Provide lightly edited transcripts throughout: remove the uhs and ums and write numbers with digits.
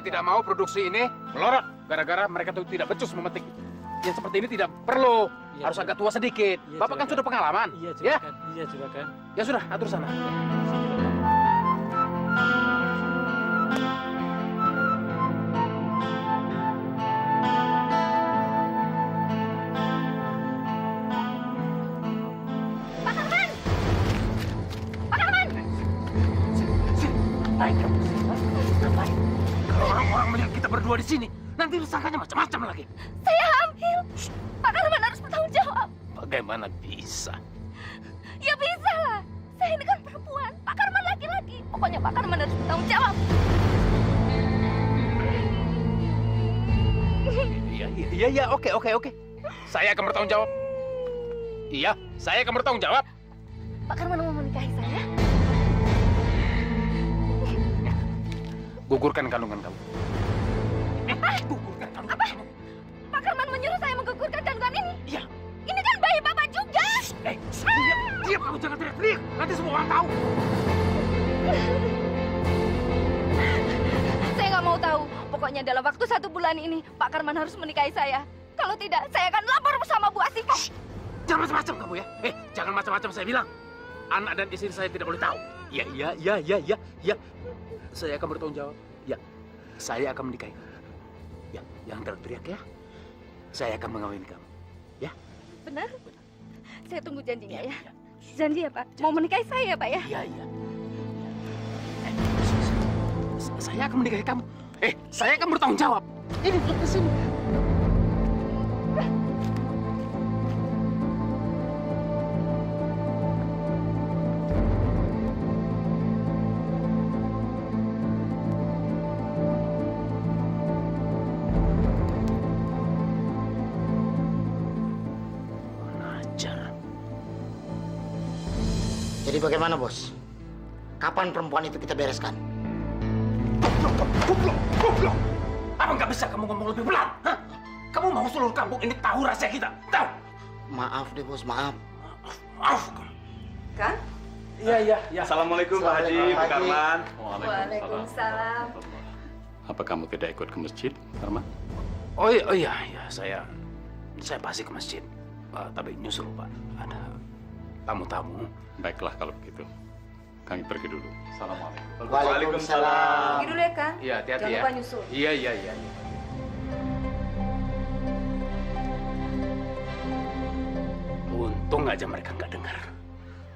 Saya tidak mau produksi ini melorot gara-gara mereka tuh tidak becus memetik. Yang seperti ini tidak perlu. Iya, Harus agak tua sedikit. Iya, Bapak kan juragan. sudah pengalaman. Iya, Ya, juragan. Iya, juragan. ya sudah, atur sana. Pak Karman! Pak Karman! Ngapain kamu? Ngapain? Kalau orang-orang melihat kita berdua di sini, nanti disangkanya macam-macam lagi. Saya hamil. Pak Karman harus bertanggung jawab. Bagaimana bisa? Ya bisa lah. Saya ini kan perempuan. Pak Karman laki-laki. Pokoknya Pak Karman harus bertanggung jawab. Iya, oke. Saya akan bertanggung jawab. Iya, saya akan bertanggung jawab. Pak Karman mau menikahi saya? Gugurkan kandungan kamu. Gugurkan kandungan kamu. Pak Karman menyuruh saya menggugurkan kandungan ini? Iya. Ini kan bayi Bapak juga. Diam, kamu jangan teriak-teriak. Nanti semua orang tahu. Saya nggak mau tahu. Pokoknya dalam waktu 1 bulan ini, Pak Karman harus menikahi saya. Kalau tidak, saya akan lapor bersama Bu Asih. Jangan macam-macam kamu ya. Jangan macam-macam saya bilang. Anak dan istri saya tidak boleh tahu. Iya. Saya akan bertanggung jawab. Ya, saya akan menikahi. Ya, jangan teriak-teriak ya. Saya akan mengawini kamu. Ya. Benar? Saya tunggu janjinya ya. Iya. Janji ya Pak? Mau menikahi saya Pak ya? Iya. Saya akan menikahi kamu. Saya akan bertanggung jawab. Ini ke sini. Ajar. Jadi bagaimana, Bos? Kapan perempuan itu kita bereskan? Goblok! Apa nggak bisa kamu ngomong lebih pelan? Hah? Kamu mau seluruh kampung ini tahu rahasia kita? Tahu? Maaf deh, Bos, maaf. Maaf kamu. Kan? Iya. Assalamualaikum Pak Haji, Bu Karman. Waalaikumsalam. Apa kamu tidak ikut ke masjid, Karman? Oh iya, saya pasti ke masjid. Tapi nyusul Pak, ada tamu-tamu. Baiklah kalau begitu. Kami pergi dulu. Assalamualaikum. Waalaikumsalam. Pergi dulu ya Kang. Iya, hati-hati Jangan ya. lupa nyusul. Iya. Untung aja mereka nggak dengar.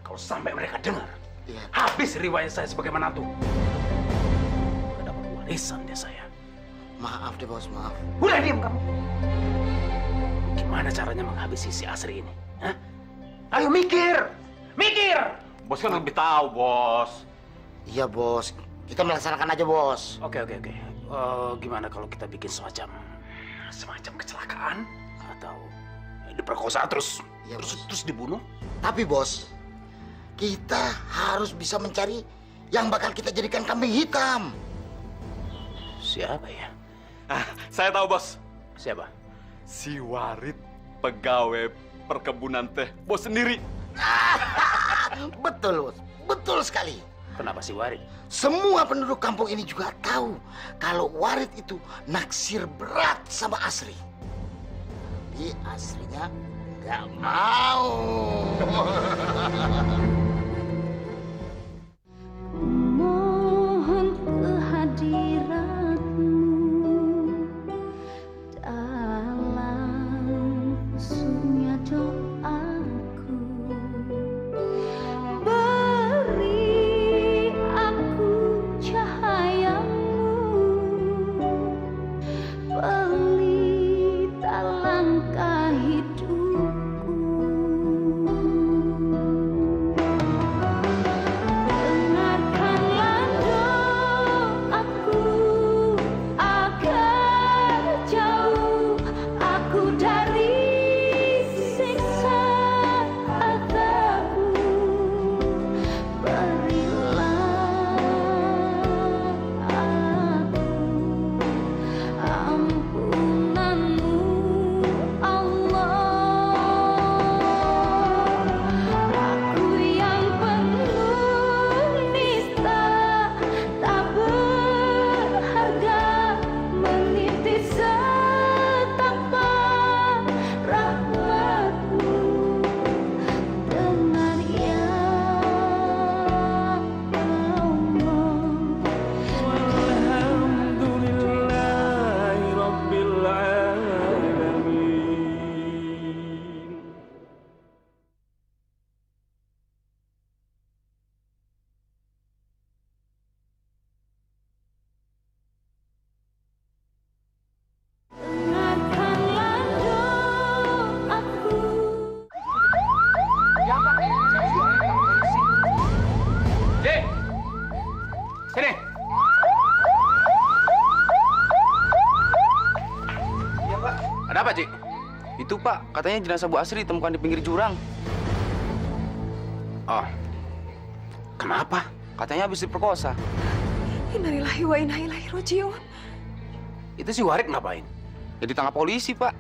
Kalau sampai mereka dengar, Iya. habis riwayat saya sebagai menantu. Nggak dapat warisan deh saya. Maaf deh, Bos, maaf. Udah diam kamu. Gimana caranya menghabisi si Asri ini? Hah? Ayo mikir! Bos kan lebih tahu, Bos. Iya, Bos. Kita melaksanakan aja, Bos. Oke. Gimana kalau kita bikin semacam kecelakaan atau diperkosa terus Iya, Bos. terus dibunuh? Tapi, Bos, kita harus bisa mencari yang bakal kita jadikan kambing hitam. Siapa ya? Saya tahu, Bos. Siapa? Si Warit, pegawai perkebunan teh. Bos sendiri. Betul, Bos. Betul sekali. Kenapa si Warit? Semua penduduk kampung ini juga tahu kalau Warit itu naksir berat sama Asri. Tapi Asrinya nggak mau. Mohon kehadiratmu dalam sunyi doaku. Beri aku cahayamu, pelita langkah hidupku. Kenapa, Cik? Itu Pak, katanya jenazah Bu Asri ditemukan di pinggir jurang. Oh, kenapa? Katanya habis diperkosa. Innalillahi wa inna ilaihi rajiun. Itu si Warid ngapain? Ya ditangkap polisi Pak.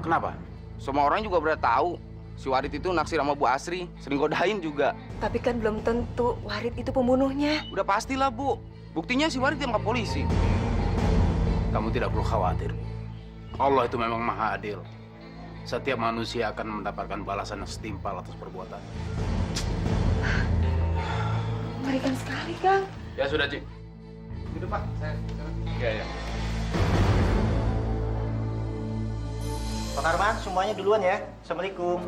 Kenapa? Semua orang juga udah tahu si Warid itu naksir sama Bu Asri, sering godain juga. Tapi kan belum tentu Warid itu pembunuhnya. Udah pastilah Bu. Buktinya si Warid ditangkap polisi. Kamu tidak perlu khawatir. Allah itu memang maha adil. Setiap manusia akan mendapatkan balasan yang setimpal atas perbuatan. Mengerikan sekali, Kang. Ya sudah, Cik. Itu Pak, Iya. Pak Karman, semuanya duluan ya. Assalamualaikum.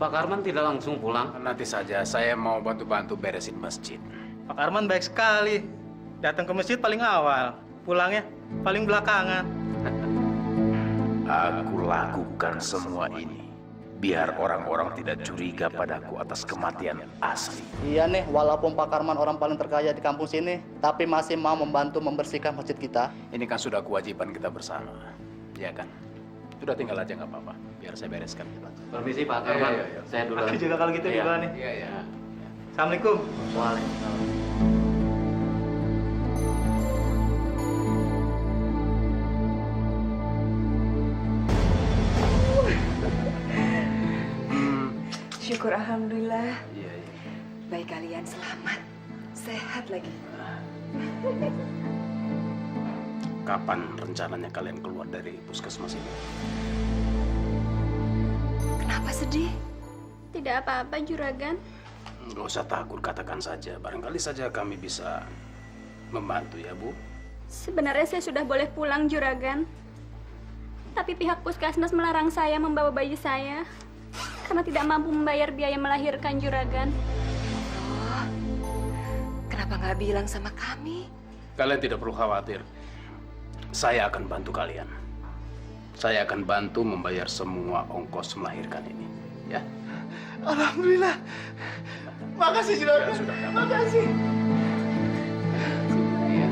Pak Karman tidak langsung pulang. Nanti saja, saya mau bantu-bantu beresin masjid. Pak Karman baik sekali. Datang ke masjid paling awal, pulangnya paling belakangan. Aku lakukan semua ini biar orang-orang tidak curiga padaku atas kematian Asri. Iya nih, walaupun Pak Karman orang paling terkaya di kampung sini, tapi masih mau membantu membersihkan masjid kita. Ini kan sudah kewajiban kita bersama, ya kan? Sudah tinggal aja nggak apa-apa, biar saya bereskan. Permisi Pak Karman, saya duluan. Aku juga kalau gitu Iya. duluan nih. Iya. Assalamualaikum. Waalaikumsalam. Syukur alhamdulillah. Iya. Baik kalian selamat. Sehat lagi. Kapan rencananya kalian keluar dari puskesmas ini? Kenapa sedih? Tidak apa-apa, Juragan. Nggak usah takut, katakan saja. Barangkali saja kami bisa membantu ya, Bu. Sebenarnya saya sudah boleh pulang, Juragan. Tapi pihak puskesmas melarang saya membawa bayi saya karena tidak mampu membayar biaya melahirkan, Juragan. Oh, kenapa nggak bilang sama kami? Kalian tidak perlu khawatir. Saya akan bantu kalian. Saya akan bantu membayar semua ongkos melahirkan ini. Ya? Alhamdulillah. Makasih Juragan. Ya, sudah. Makasih. Iya.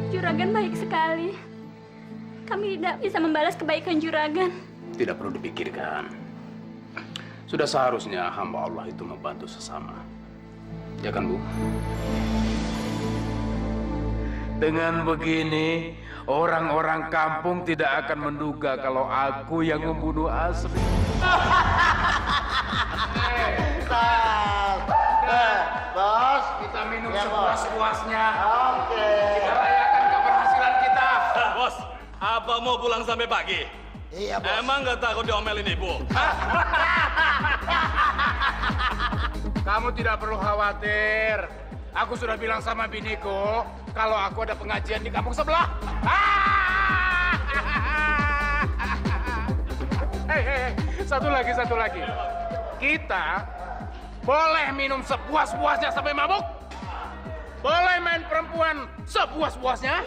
Juragan baik sekali. Kami tidak bisa membalas kebaikan Juragan. Tidak perlu dipikirkan. Sudah seharusnya hamba Allah itu membantu sesama. Ya kan, Bu? Dengan begini, orang-orang kampung tidak akan menduga kalau aku yang membunuh Asri. Bos, Kita minum Ya, Bos. sepuas-puasnya. oke. Kita rayakan keberhasilan kita. Bos, apa mau pulang sampai pagi? Iya, Bos. Emang nggak takut diomelin ibu? Kamu tidak perlu khawatir. Aku sudah bilang sama biniku kalau aku ada pengajian di kampung sebelah. Hei, satu lagi. Kita boleh minum sepuas-puasnya sampai mabuk. Boleh main perempuan sepuas-puasnya.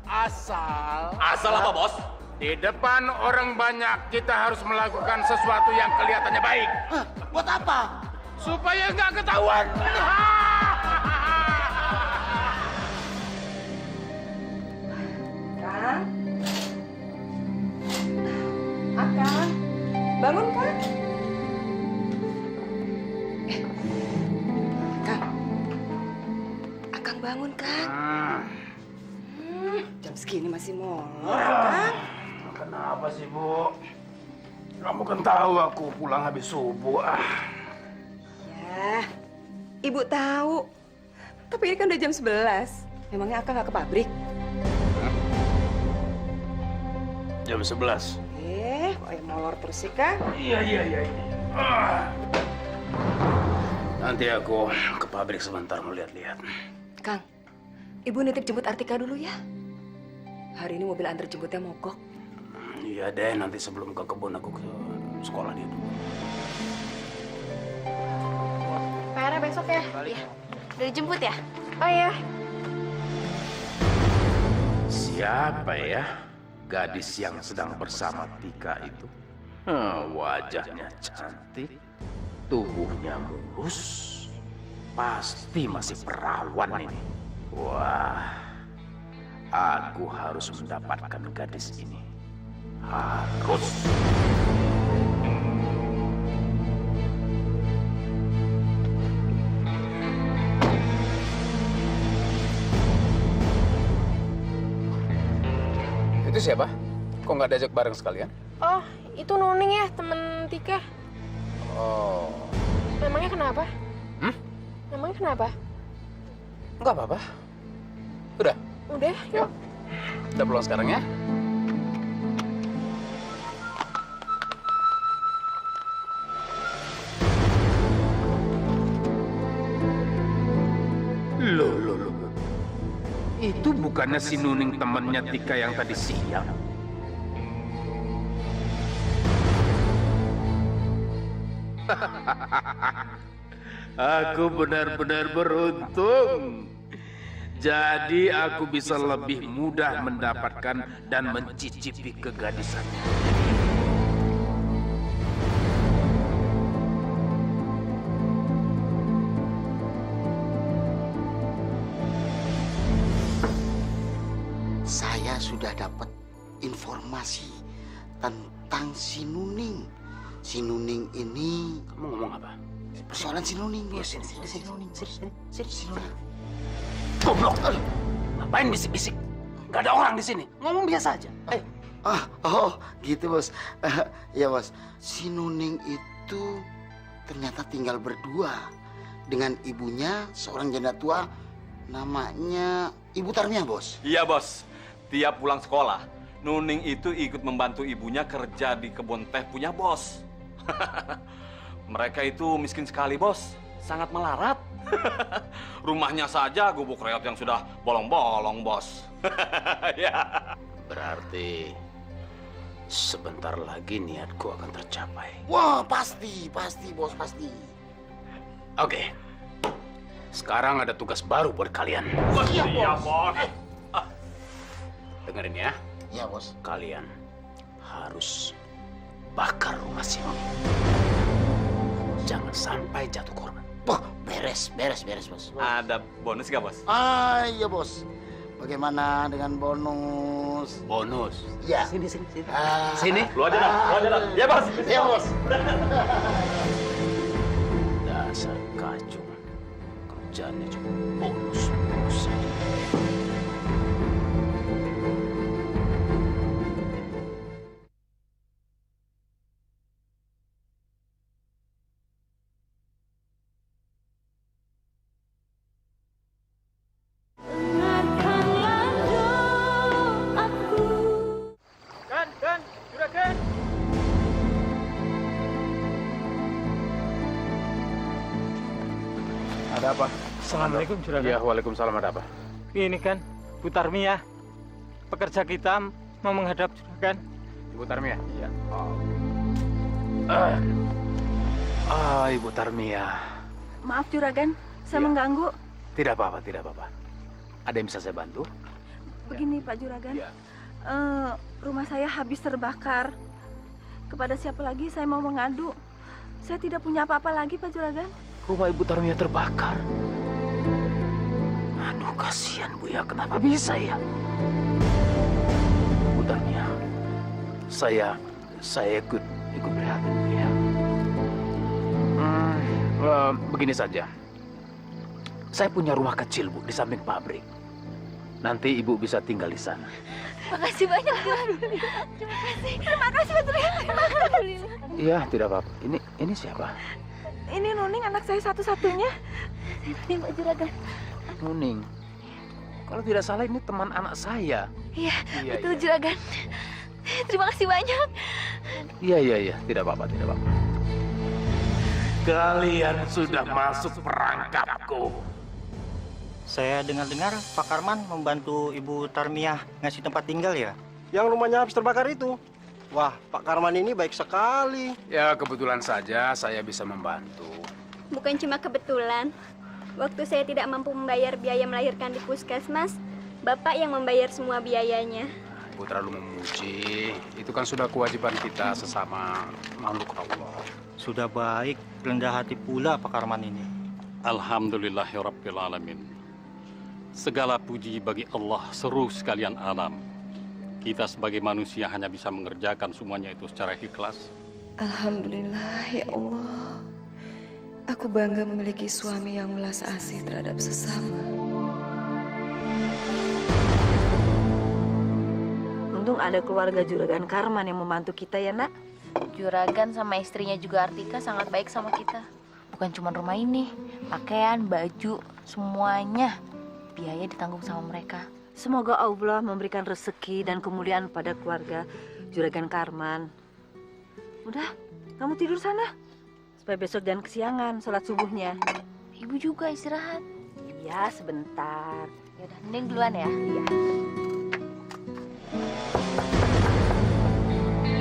Asal Asal apa, Bos? di depan orang banyak kita harus melakukan sesuatu yang kelihatannya baik. Hah, buat apa? Supaya nggak ketahuan. Kang? Akang? Bangun, Kang? Kang? Akang bangun, Kang? Jam segini masih molor, Kang? Kenapa sih, Bu? Kamu kan tahu aku pulang habis subuh. Ya, Ibu tahu. Tapi ini kan udah jam 11. Memangnya Akang nggak ke pabrik? Jam 11. Kok yang molor terus sih, Kang? Iya. Nanti aku ke pabrik sebentar mau lihat-lihat. Kang, Ibu nitip jemput Artika dulu ya. Hari ini mobil antar jemputnya mogok. Iya deh, nanti sebelum ke kebun aku ke sekolah dia dulu. PR besok ya? Iya. Udah dijemput ya? Oh ya, Siapa ya gadis yang sedang bersama Tika itu? Wajahnya cantik, tubuhnya mulus, pasti masih perawan ini. Wah, Aku harus mendapatkan gadis ini. Harus. Itu siapa? Kok nggak diajak bareng sekalian? Oh, itu Nuning ya, temen Tika. Oh. Memangnya kenapa? Memangnya kenapa? Nggak apa-apa. Udah? Udah, yuk. Kita pulang sekarang ya. Loh. Itu bukannya si Nuning temannya Tika yang tadi siang? Aku benar-benar beruntung. Jadi aku bisa lebih mudah mendapatkan dan mencicipi kegadisan. Saya sudah dapat informasi tentang si Nuning. Si Nuning ini... Kamu ngomong apa? Persoalan si Nuning, Bos. Sini. Goblok! Ngapain bisik-bisik? Gak ada orang di sini. Ngomong biasa aja. Gitu, Bos. Ya, Bos. Si Nuning itu ternyata tinggal berdua dengan ibunya, seorang janda tua, namanya Ibu Tarmia, Bos. Iya, Bos. Tiap pulang sekolah, Nuning itu ikut membantu ibunya kerja di kebun teh punya Bos. Mereka itu miskin sekali, Bos. Sangat melarat. Rumahnya saja gubuk reot yang sudah bolong-bolong, Bos. Ya. Berarti sebentar lagi niatku akan tercapai. Wah, pasti, Bos, pasti. Oke. Sekarang ada tugas baru buat kalian. Iya, Bos. Dengerin ya. Iya, Bos. Kalian harus bakar rumah si Nuning. Jangan sampai jatuh korban. Wah, beres, Bos. Ada bonus nggak, Bos? Iya, Bos. Bagaimana dengan bonus? Bonus? Iya. Sini. Sini. Lu aja dah. Ya, Bos. Iya, Bos. Dasar kacung. Kerjaannya cuma bonus. Juragan. Ada apa? Assalamualaikum, Juragan. Ya, waalaikumsalam. Ada apa? Ini kan, Bu Tarmia. Pekerja kita mau menghadap Juragan. Ibu Tarmia? Iya. Ibu Tarmia. Maaf Juragan, saya Iya. mengganggu. Tidak apa-apa. Ada yang bisa saya bantu? Begini Pak Juragan, Iya. rumah saya habis terbakar. Kepada siapa lagi saya mau mengadu? Saya tidak punya apa-apa lagi Pak Juragan. Rumah Ibu Tarmia terbakar. Aduh, kasihan Bu ya. Kenapa bisa ya? Bu Tarmia, saya ikut prihatin Bu ya. Begini saja. Saya punya rumah kecil Bu di samping pabrik. Nanti Ibu bisa tinggal di sana. Makasih banyak Juragan. Terima kasih Pak Juragan. Alhamdulillah. Iya, tidak apa-apa. Ini siapa? Ini Nuning anak saya satu-satunya. Ini Pak Juragan. Nuning. Kalau tidak salah ini teman anak saya. Iya, betul Juragan. Terima kasih banyak. Iya. Tidak apa-apa. Kalian sudah masuk perangkapku. Saya dengar-dengar Pak Karman membantu Ibu Tarmia ngasih tempat tinggal ya? Yang rumahnya habis terbakar itu. Wah, Pak Karman ini baik sekali. Ya, kebetulan saja saya bisa membantu. Bukan cuma kebetulan. Waktu saya tidak mampu membayar biaya melahirkan di puskesmas, Bapak yang membayar semua biayanya. Ibu terlalu memuji. Itu kan sudah kewajiban kita sesama makhluk Allah. Sudah baik, rendah hati pula Pak Karman ini. Alhamdulillahirabbil alamin. Segala puji bagi Allah seluruh sekalian alam. Kita sebagai manusia hanya bisa mengerjakan semuanya itu secara ikhlas. Alhamdulillah ya Allah. Aku bangga memiliki suami yang welas asih terhadap sesama. Untung ada keluarga Juragan Karman yang membantu kita ya, Nak. Juragan sama istrinya juga Artika sangat baik sama kita. Bukan cuma rumah ini, pakaian, baju, semuanya biaya ditanggung sama mereka. Semoga Allah memberikan rezeki dan kemuliaan pada keluarga Juragan Karman. Udah, kamu tidur sana. Supaya besok jangan kesiangan sholat subuhnya. Ibu juga istirahat. Iya, sebentar. Yaudah, Nening duluan ya.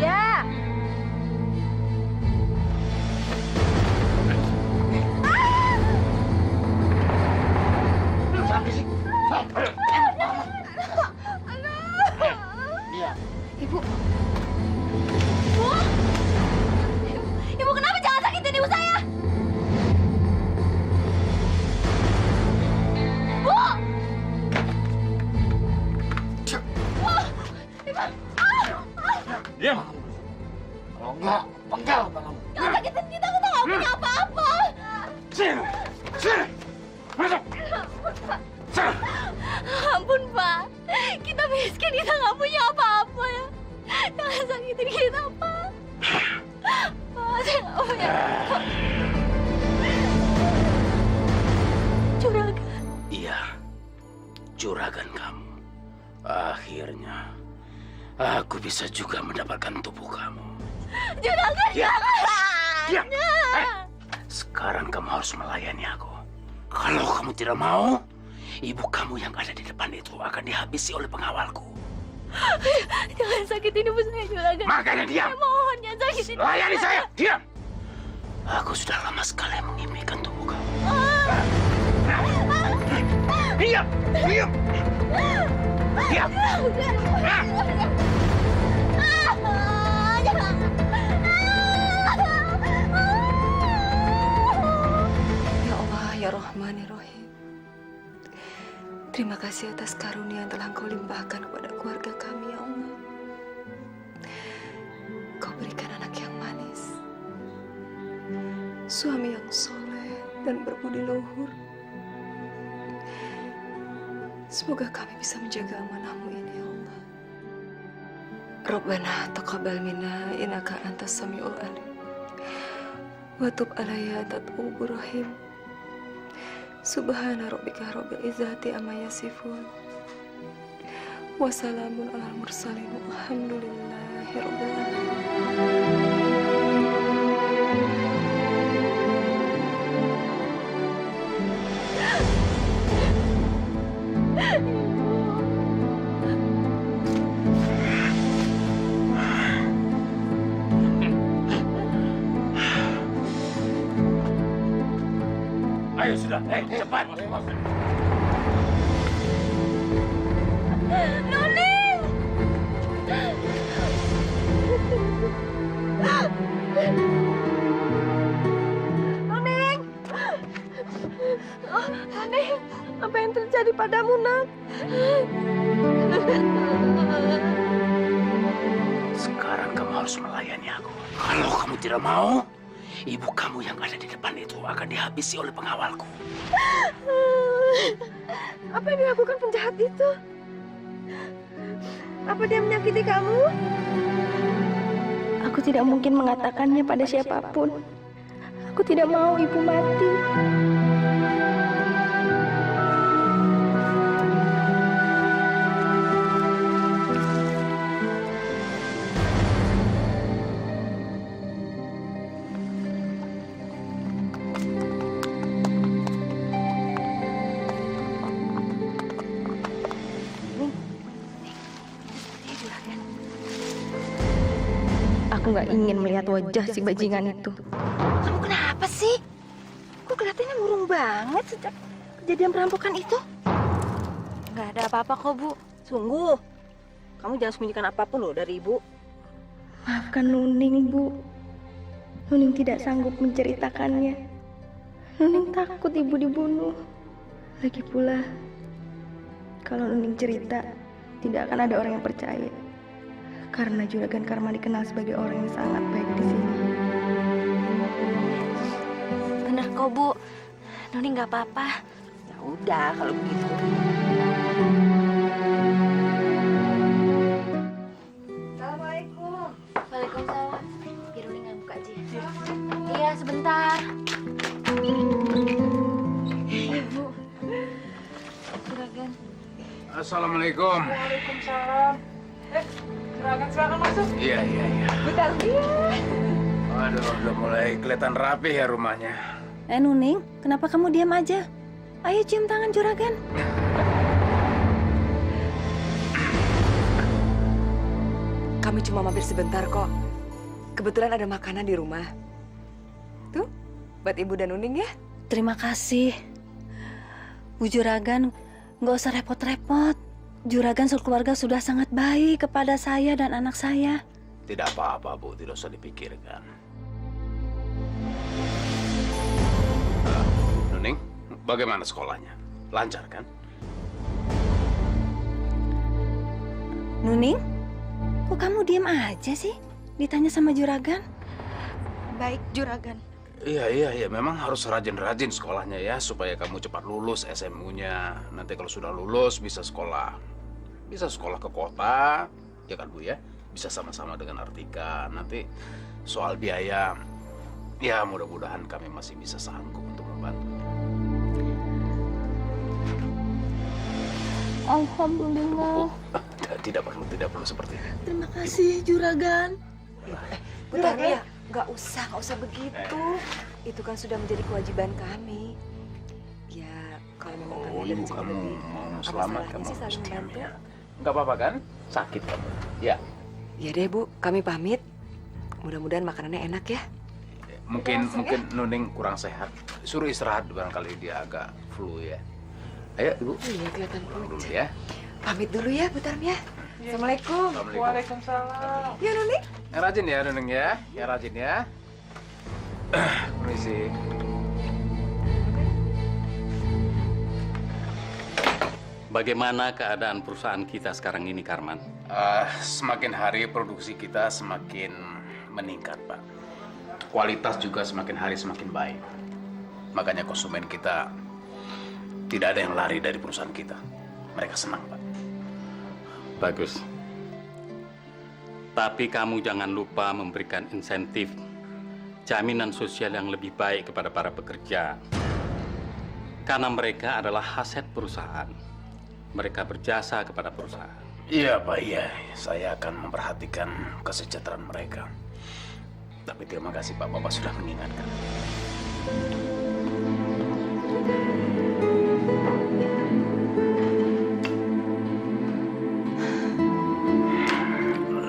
Iya. Iya. Ibu. Ibu kenapa jangan sakitin ibu saya? Bu! Diam. Kalau enggak, penggal kamu. Jangan sakitin kita nggak punya apa-apa. Sini, sini, masuk. Ampun, Pak. Kita miskin, kita nggak punya apa-apa ya. Jangan sakitin kita, Pak. Pak, saya nggak punya apa. Juragan. Iya, juragan kamu. Akhirnya, aku bisa juga mendapatkan tubuh kamu. Juragan, Diam. Sekarang kamu harus melayani aku. Kalau kamu tidak mau, ibu kamu yang ada di depan itu akan dihabisi oleh pengawalku. Jangan sakitin ibu saya, Juragan. Makanya diam. Saya mohon, jangan sakitin ibu Layani saya, diam. Aku sudah lama sekali mengimpikan tubuh kamu. Diam, diam. Diam. Ya Allah, ya Rahman, ya Rahim. Terima kasih atas karunia yang telah Engkau limpahkan kepada keluarga kami, ya Allah. Kau berikan anak yang manis, suami yang soleh dan berbudi luhur. Semoga kami bisa menjaga amanah-Mu ini, ya Allah. Rabbana taqabbal minna innaka antas samiul alim. Wa tub alayya anta tawwabur rahim. Subhana rabbika rabbil izzati amma yasifun. Wa salamun alal mursalin. Walhamdulillahi rabbil alamin. Ayo sudah, cepat. Nuning! Nuning! Oh, Nuning, apa yang terjadi padamu, Nak? Sekarang kamu harus melayani aku. Kalau kamu tidak mau, ibu kamu yang ada di depan itu akan dihabisi oleh pengawalku. Apa yang dilakukan penjahat itu? Apa dia menyakiti kamu? Aku tidak mungkin mengatakannya pada siapapun. Aku tidak mau ibu mati. Aku nggak ingin melihat wajah si bajingan itu. Kamu kenapa sih? Kok kelihatannya murung banget sejak kejadian perampokan itu? Nggak ada apa-apa kok, Bu. Sungguh, kamu jangan sembunyikan apapun loh dari ibu. Maafkan Nuning, Bu. Nuning tidak sanggup menceritakannya. Nuning takut ibu dibunuh. Lagi pula, Kalau Nuning cerita, tidak akan ada orang yang percaya. Karena Juragan Karman dikenal sebagai orang yang sangat baik di sini. Bener kok, Bu. Nuning nggak apa-apa. Ya udah kalau begitu. Assalamualaikum. Waalaikumsalam. Biar Nuning nggak buka aja. Iya, sebentar. Ibu. Juragan. Assalamualaikum. Waalaikumsalam. Silakan masuk. Iya. Bentar. Aduh, udah mulai kelihatan rapi ya rumahnya. Nuning, kenapa kamu diam aja? Ayo cium tangan Juragan. Kami cuma mampir sebentar kok. Kebetulan ada makanan di rumah. Tuh, buat Ibu dan Nuning ya. Terima kasih. Bu Juragan, nggak usah repot-repot. Juragan sekeluarga sudah sangat baik kepada saya dan anak saya. Tidak apa-apa, Bu. Tidak usah dipikirkan. Nuning, bagaimana sekolahnya? Lancar kan? Nuning, kok kamu diam aja sih? Ditanya sama Juragan. Baik, Juragan. Iya. Memang harus rajin-rajin sekolahnya ya, supaya kamu cepat lulus SMU-nya. Nanti kalau sudah lulus bisa sekolah ke kota, ya kan Bu ya? Bisa sama-sama dengan Artika. Nanti soal biaya, ya mudah-mudahan kami masih bisa sanggup untuk membantu. Alhamdulillah. Tidak perlu seperti ini. Terima kasih, Juragan. Bentar ya, nggak usah begitu. Itu kan sudah menjadi kewajiban kami. Ya, kalau memang kami ada Ibu, rezeki kamu lebih, mau apa selamat, salahnya kamu sih harus saling diam membantu? ya. Nggak apa-apa kan? Sakit kamu. Ya. Ya deh Bu, kami pamit. Mudah-mudahan makanannya enak ya. Mungkin Nuning kurang sehat. Suruh istirahat barangkali dia agak flu ya. Ayo Ibu. Iya, kelihatan Dulu pucat. ya. Pamit dulu ya, Bu Tarmia. Assalamualaikum. Waalaikumsalam. Ya Nuning. Yang rajin ya Nuning ya. Yang rajin ya. Permisi. Bagaimana keadaan perusahaan kita sekarang ini, Karman? Semakin hari produksi kita semakin meningkat, Pak. Kualitas juga semakin hari semakin baik. Makanya konsumen kita tidak ada yang lari dari perusahaan kita. Mereka senang, Pak. Bagus. Tapi kamu jangan lupa memberikan insentif, jaminan sosial yang lebih baik kepada para pekerja. Karena mereka adalah aset perusahaan. Mereka berjasa kepada perusahaan. Iya, Pak, iya. Saya akan memperhatikan kesejahteraan mereka. Tapi terima kasih, Pak. Bapak sudah mengingatkan.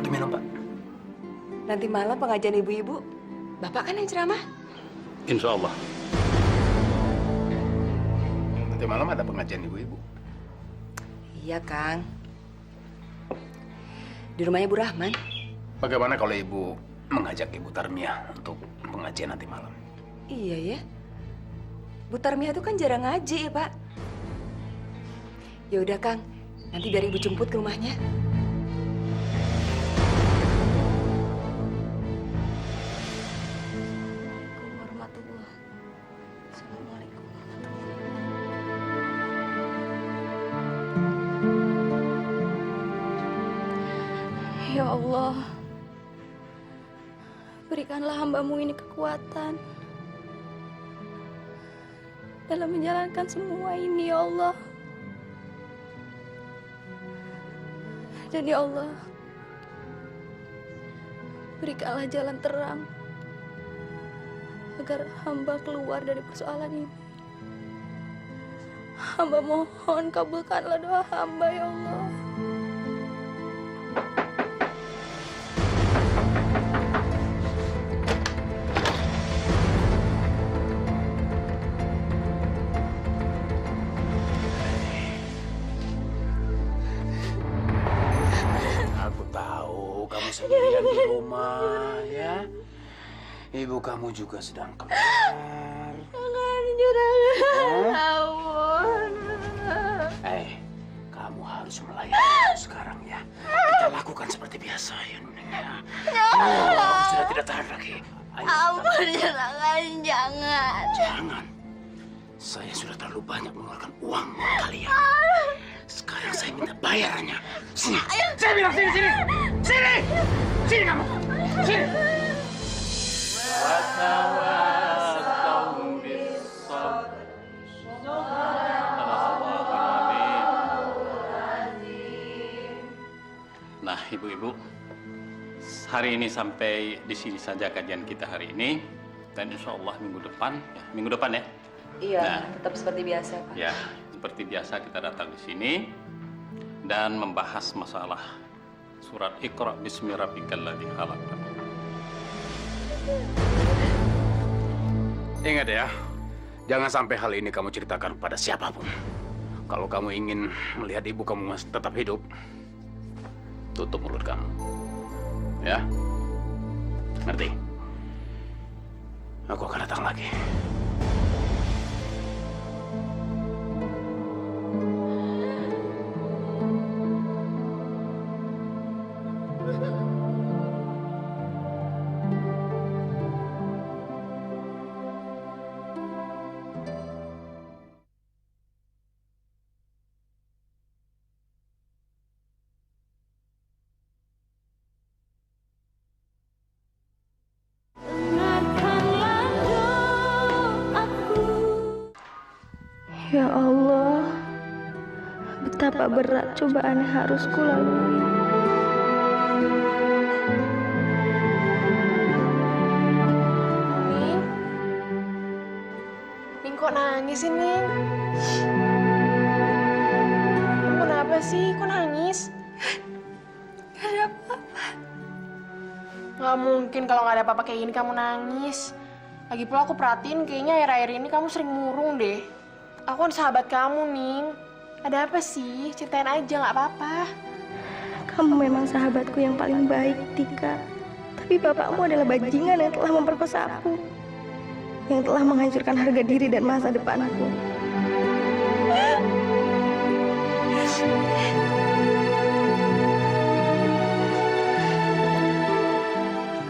Diminum, Pak. Nanti malam pengajian ibu-ibu. Bapak kan yang ceramah? Insya Allah. Nanti malam ada pengajian ibu-ibu. Iya, Kang. Di rumahnya Bu Rahman. Bagaimana kalau Ibu mengajak Ibu Tarmia untuk pengajian nanti malam? Iya ya. Bu Tarmia itu kan jarang ngaji ya, Pak. Ya udah, Kang. Nanti biar Ibu jemput ke rumahnya. Ya Allah, berikanlah hamba-Mu ini kekuatan dalam menjalankan semua ini, ya Allah. Dan ya Allah, berikanlah jalan terang agar hamba keluar dari persoalan ini. Hamba mohon kabulkanlah doa hamba, ya Allah. Aku tahu kamu sendirian di rumah ya. Ibu kamu juga sedang keluar. Jangan juragan. Ampun. Juragan, jangan. Jangan. Saya sudah terlalu banyak mengeluarkan uang buat kalian. Sekarang saya minta bayarannya. Sini. Saya bilang sini, sini. Sini. Sini kamu. Sini. Nah, ibu-ibu, hari ini sampai di sini saja kajian kita hari ini, dan insya Allah minggu depan ya. Iya, Nah. tetap seperti biasa, Pak. Ya, seperti biasa kita datang di sini dan membahas masalah surat Iqra bismi rabbikal ladzi khalaq. Ingat ya, jangan sampai hal ini kamu ceritakan pada siapapun. Kalau kamu ingin melihat ibu kamu masih tetap hidup, tutup mulut kamu. Ya? Ngerti? Aku akan datang lagi. Ya Allah, betapa berat cobaan yang harus kulalui. Ning kok nangis sih, Ning? Kamu kenapa sih? Kok nangis? Gak ada apa-apa. Gak mungkin kalau gak ada apa-apa kayak gini kamu nangis. Lagi pula aku perhatiin kayaknya akhir-akhir ini kamu sering murung deh. Aku kan sahabat kamu, Ning. Ada apa sih? Ceritain aja, gak apa-apa. Kamu memang sahabatku yang paling baik, Tika. Tapi bapakmu adalah bajingan yang telah memperkosa aku. Yang telah menghancurkan harga diri dan masa depanku.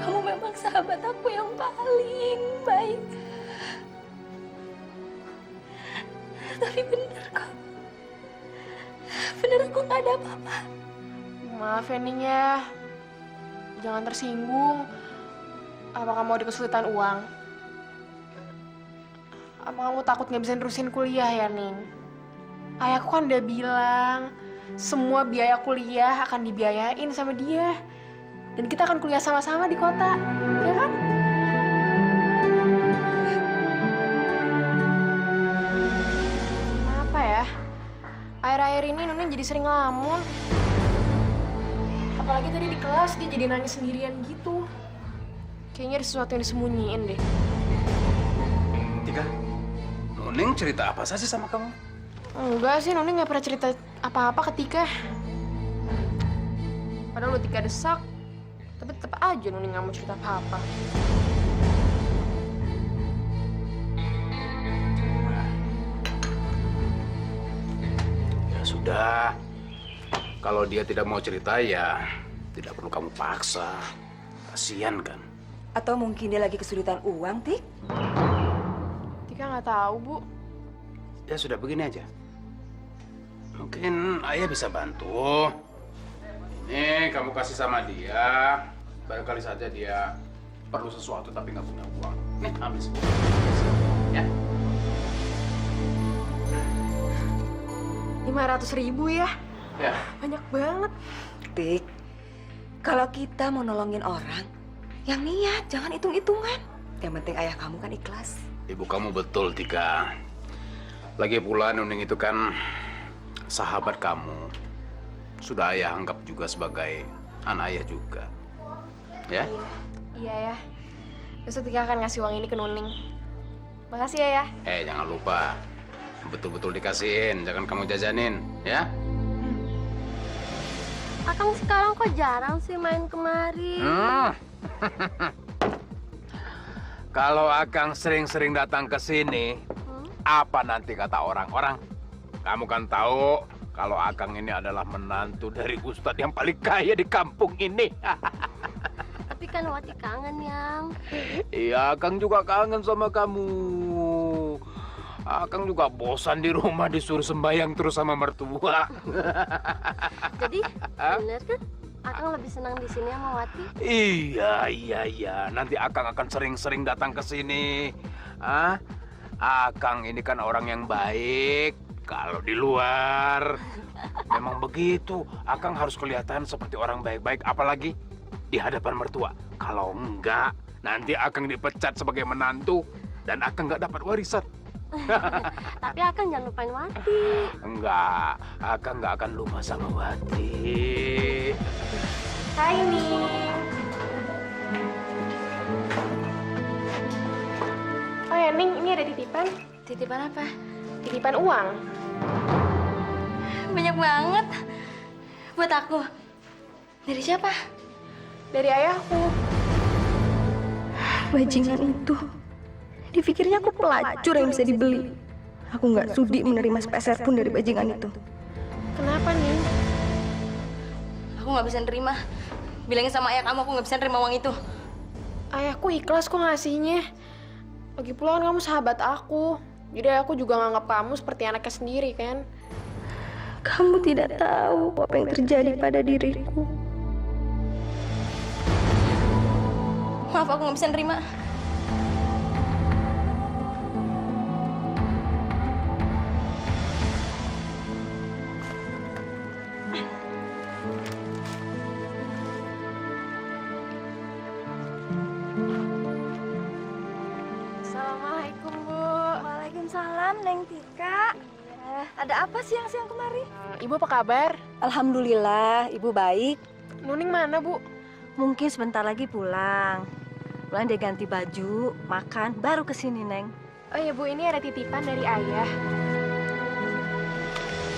Kamu memang sahabat aku yang paling baik. Tapi benar kok. Benar aku gak ada apa-apa. Maaf ya, Ning ya. Jangan tersinggung. Apa kamu ada kesulitan uang? Apa kamu takut nggak bisa nerusin kuliah ya, Ning? Ayahku kan udah bilang, semua biaya kuliah akan dibiayain sama dia. Dan kita akan kuliah sama-sama di kota, ya kan? Kenapa ya? Akhir-akhir ini Nuning jadi sering ngelamun. Apalagi tadi di kelas dia jadi nangis sendirian gitu. Kayaknya ada sesuatu yang disembunyiin deh. Tika, Nuning cerita apa saja sama kamu? Enggak sih, Nuning nggak pernah cerita apa-apa ke Tika. Padahal udah Tika desak, tapi tetap aja Nuning nggak mau cerita apa-apa. Ya sudah, kalau dia tidak mau cerita ya tidak perlu kamu paksa. Kasian kan? Atau mungkin dia lagi kesulitan uang, Tik? Tika nggak tahu, Bu. Ya sudah, begini aja. Mungkin ayah bisa bantu. Ini kamu kasih sama dia. Barangkali saja dia perlu sesuatu tapi nggak punya uang. Nih, ambil semua. Ya. 500.000 ya? Ya. Banyak banget. Tik, kalau kita mau nolongin orang, yang niat, jangan hitung-hitungan. Yang penting ayah kamu kan ikhlas. Ibu kamu betul, Tika. Lagi pula Nuning itu kan sahabat kamu. Sudah ayah anggap juga sebagai anak ayah juga. Ya? Iya ya. Besok Tika akan ngasih uang ini ke Nuning. Makasih ya. Jangan lupa. Betul-betul dikasihin, jangan kamu jajanin, ya? Akang sekarang kok jarang sih main kemari? Kalau Akang sering-sering datang ke sini, apa nanti kata orang-orang? Kamu kan tahu kalau Akang ini adalah menantu dari Ustadz yang paling kaya di kampung ini. Tapi kan Wati kangen, Yang. Iya, Akang juga kangen sama kamu. Akang juga bosan di rumah disuruh sembayang terus sama mertua. Jadi, bener kan? Akang lebih senang di sini sama Wati. Iya. Nanti Akang akan sering-sering datang ke sini. Akang ini kan orang yang baik. Kalau di luar, memang begitu. Akang harus kelihatan seperti orang baik-baik, apalagi di hadapan mertua. Kalau enggak, nanti Akang dipecat sebagai menantu dan Akang nggak dapat warisan. Tapi Akang jangan lupain Wati. Enggak, Akang nggak akan lupa sama Wati. Hai, Ning. Oh ya, Ning, ini ada titipan. Titipan apa? Titipan uang. Banyak banget. Buat aku. Dari siapa? Dari ayahku. Bajingan itu. Dipikirnya aku pelacur yang bisa dibeli. Aku nggak sudi menerima sepeser pun dari bajingan itu. Kenapa, Ning? Aku nggak bisa nerima. Bilangin sama ayah kamu aku nggak bisa nerima uang itu. Ayahku ikhlas kok ngasihnya. Lagi pula kan kamu sahabat aku. Jadi aku juga nganggap kamu seperti anaknya sendiri kan. Kamu tidak tahu apa yang terjadi pada diriku. Maaf, aku nggak bisa nerima. Assalamualaikum, Bu. Waalaikumsalam, Neng Tika. Ada apa siang-siang kemari? Ibu apa kabar? Alhamdulillah, Ibu baik. Nuning mana, Bu? Mungkin sebentar lagi pulang. Pulang dia ganti baju, makan, baru kesini, Neng. Oh ya, Bu, ini ada titipan dari ayah.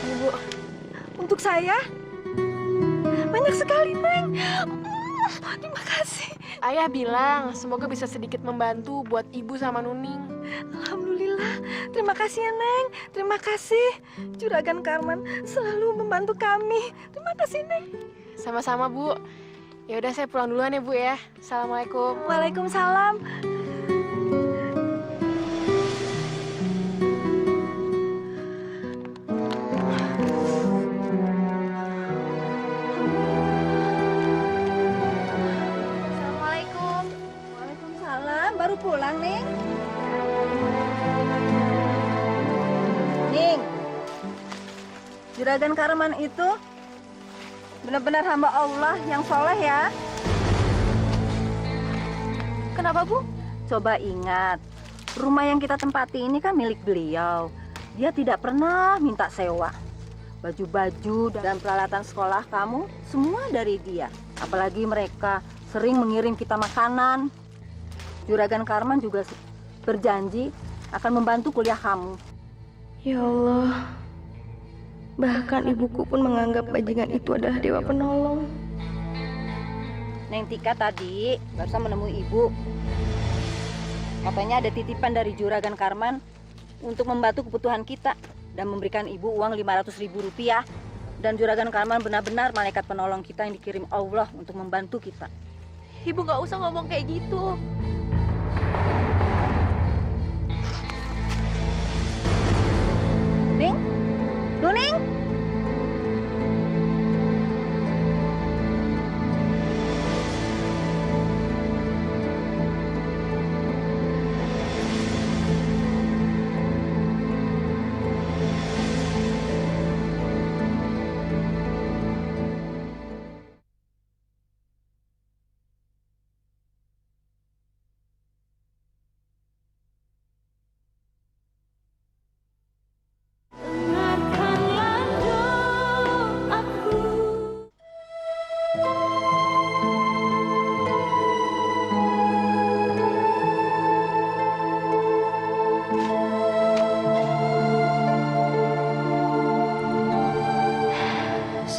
Ini, Bu. Untuk saya? Banyak sekali, Neng. Terima kasih. Ayah bilang semoga bisa sedikit membantu buat Ibu sama Nuning. Alhamdulillah. Terima kasih ya, Neng. Terima kasih. Juragan Karman selalu membantu kami. Terima kasih, Neng. Sama-sama, Bu. Ya udah saya pulang duluan ya, Bu ya. Assalamualaikum. Waalaikumsalam. Assalamualaikum. Waalaikumsalam. Baru pulang, Ning. Ning, Juragan Karman itu benar-benar hamba Allah yang soleh ya. Kenapa, Bu? Coba ingat, rumah yang kita tempati ini kan milik beliau. Dia tidak pernah minta sewa. Baju-baju dan peralatan sekolah kamu semua dari dia. Apalagi mereka sering mengirim kita makanan. Juragan Karman juga berjanji akan membantu kuliah kamu. Ya Allah. Bahkan ibuku pun menganggap bajingan itu adalah dewa penolong. Neng Tika tadi barusan menemui ibu. Katanya ada titipan dari Juragan Karman untuk membantu kebutuhan kita dan memberikan ibu uang 500.000 rupiah. Dan Juragan Karman benar-benar malaikat penolong kita yang dikirim Allah untuk membantu kita. Ibu nggak usah ngomong kayak gitu. Ning? Nuning?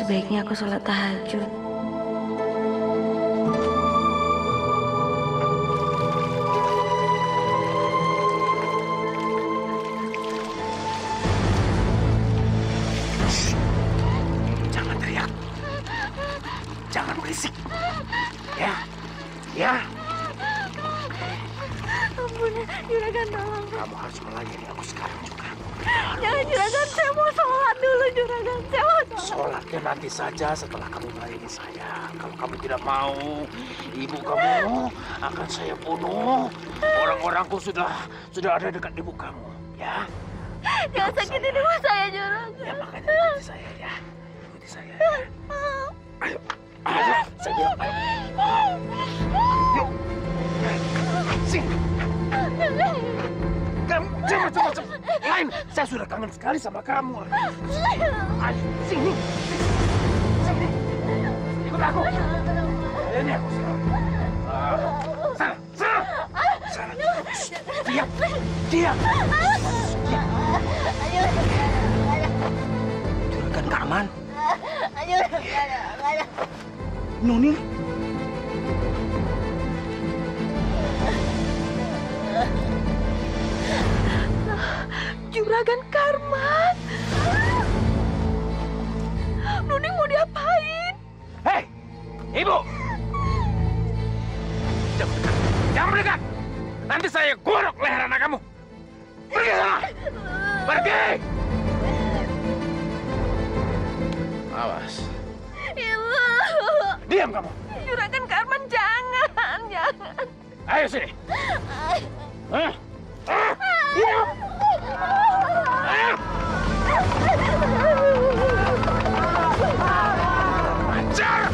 Sebaiknya aku sholat tahajud. Jangan teriak. Jangan berisik. Ya. Ya. Ampun, Juragan tolong. Kamu harus melayani aku sekarang juga. Jangan Juragan, saya mau sholat dulu Juragan. Saya mau sholat. Sholatnya nanti saja setelah kamu melayani saya. Kalau kamu tidak mau, ibu kamu akan saya bunuh. Orang-orangku sudah ada dekat ibu kamu, ya. Jangan sakitin ibu saya, Juragan. Ya makanya ikuti saya ya. Ikuti saya. Ya. Ayo, ayo, saya bilang ayo. Yuk. Sini. Kamu jangan macam-macam. Lain, saya sudah kangen sekali sama kamu. Ayo, sini. Sini. Ikut aku. Ini aku sekarang. Sana, sana. Sana. Diam. Diam. Juragan Karman. Nuning. Juragan Karman. Nuning mau diapain? Hei, ibu. Jangan mendekat. Jangan mendekat. Nanti saya gorok leher anak kamu. Pergi sana. Pergi. Awas. Ibu. Diam kamu. Juragan Karman, jangan. Ayo sini. Hah? Diam. Ayo. Ajar.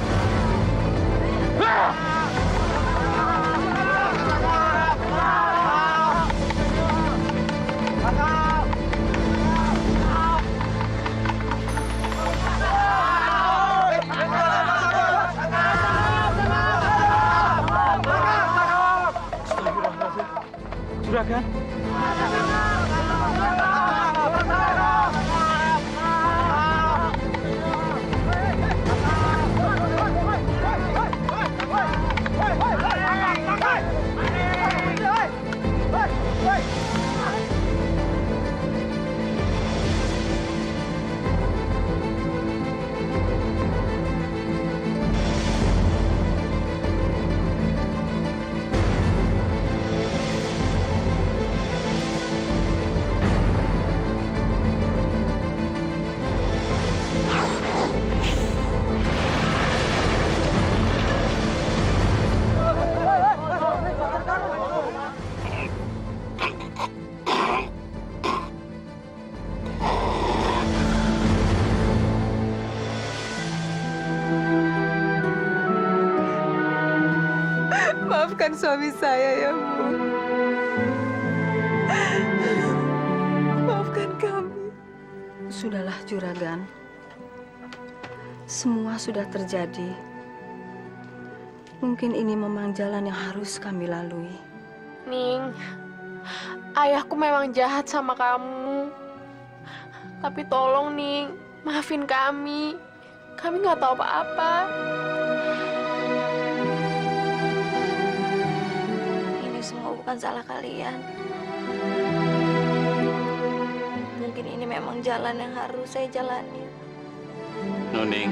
Juragan. Maafkan suami saya ya, Bu. Maafkan kami. Sudahlah, Juragan. Semua sudah terjadi. Mungkin ini memang jalan yang harus kami lalui. Ning, ayahku memang jahat sama kamu. Tapi tolong, Ning, maafin kami. Kami nggak tahu apa-apa. Ini semua bukan salah kalian. Mungkin ini memang jalan yang harus saya jalani. Nuning,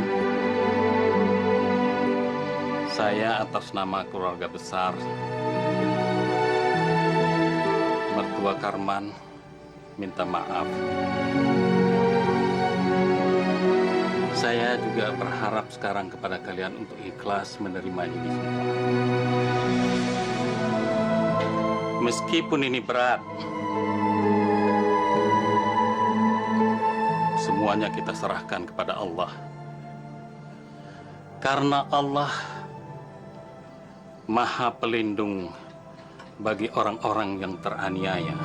saya atas nama keluarga besar mertua Karman minta maaf. Saya juga berharap sekarang kepada kalian untuk ikhlas menerima ini semua. Meskipun ini berat, semuanya kita serahkan kepada Allah. Karena Allah Maha Pelindung bagi orang-orang yang teraniaya.